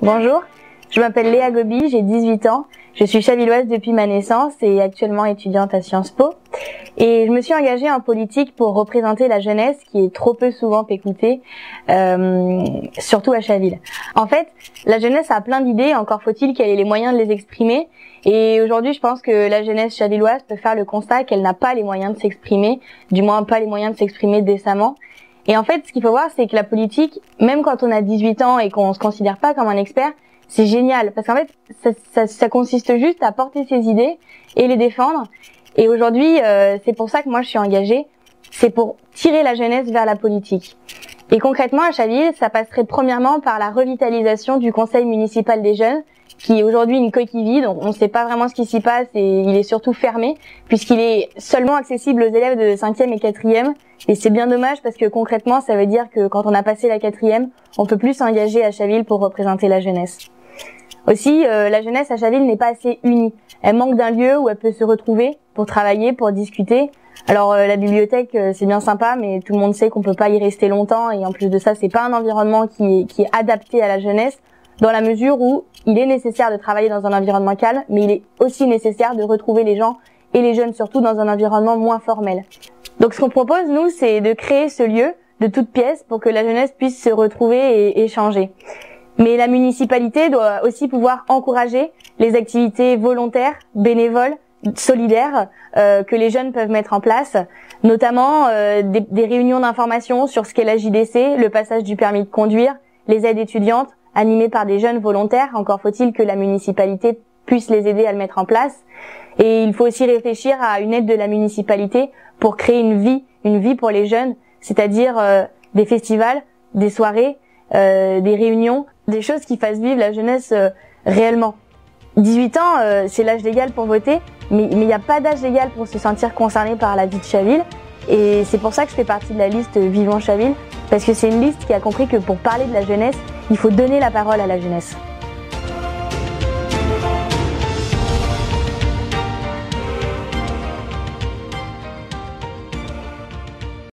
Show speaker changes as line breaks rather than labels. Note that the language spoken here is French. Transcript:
Bonjour, je m'appelle Léa Gobi, j'ai 18 ans, je suis chavilloise depuis ma naissance et actuellement étudiante à Sciences Po. Et je me suis engagée en politique pour représenter la jeunesse qui est trop peu souvent écoutée, surtout à Chaville. En fait, la jeunesse a plein d'idées, encore faut-il qu'elle ait les moyens de les exprimer. Et aujourd'hui, je pense que la jeunesse chavilloise peut faire le constat qu'elle n'a pas les moyens de s'exprimer, du moins pas les moyens de s'exprimer décemment. Et en fait, ce qu'il faut voir, c'est que la politique, même quand on a 18 ans et qu'on se considère pas comme un expert, c'est génial. Parce qu'en fait, ça consiste juste à porter ses idées et les défendre. Et aujourd'hui, c'est pour ça que moi je suis engagée. C'est pour tirer la jeunesse vers la politique. Et concrètement, à Chaville, ça passerait premièrement par la revitalisation du conseil municipal des jeunes, qui est aujourd'hui une coquille vide. On ne sait pas vraiment ce qui s'y passe et il est surtout fermé, puisqu'il est seulement accessible aux élèves de 5e et 4e. Et c'est bien dommage parce que concrètement, ça veut dire que quand on a passé la 4e, on peut plus s'engager à Chaville pour représenter la jeunesse. Aussi, la jeunesse à Chaville n'est pas assez unie. Elle manque d'un lieu où elle peut se retrouver pour travailler, pour discuter. Alors la bibliothèque, c'est bien sympa, mais tout le monde sait qu'on peut pas y rester longtemps et en plus de ça, c'est pas un environnement qui est adapté à la jeunesse, dans la mesure où il est nécessaire de travailler dans un environnement calme, mais il est aussi nécessaire de retrouver les gens et les jeunes surtout dans un environnement moins formel. Donc ce qu'on propose, nous, c'est de créer ce lieu de toutes pièces pour que la jeunesse puisse se retrouver et échanger. Mais la municipalité doit aussi pouvoir encourager les activités volontaires, bénévoles, solidaires que les jeunes peuvent mettre en place, notamment des réunions d'information sur ce qu'est la JDC, le passage du permis de conduire, les aides étudiantes animées par des jeunes volontaires. Encore faut-il que la municipalité puisse les aider à le mettre en place. Et il faut aussi réfléchir à une aide de la municipalité pour créer une vie pour les jeunes, c'est-à-dire des festivals, des soirées, des réunions, des choses qui fassent vivre la jeunesse réellement. 18 ans, c'est l'âge légal pour voter, mais il n'y a pas d'âge légal pour se sentir concerné par la vie de Chaville. Et c'est pour ça que je fais partie de la liste Vivons Chaville, parce que c'est une liste qui a compris que pour parler de la jeunesse, il faut donner la parole à la jeunesse.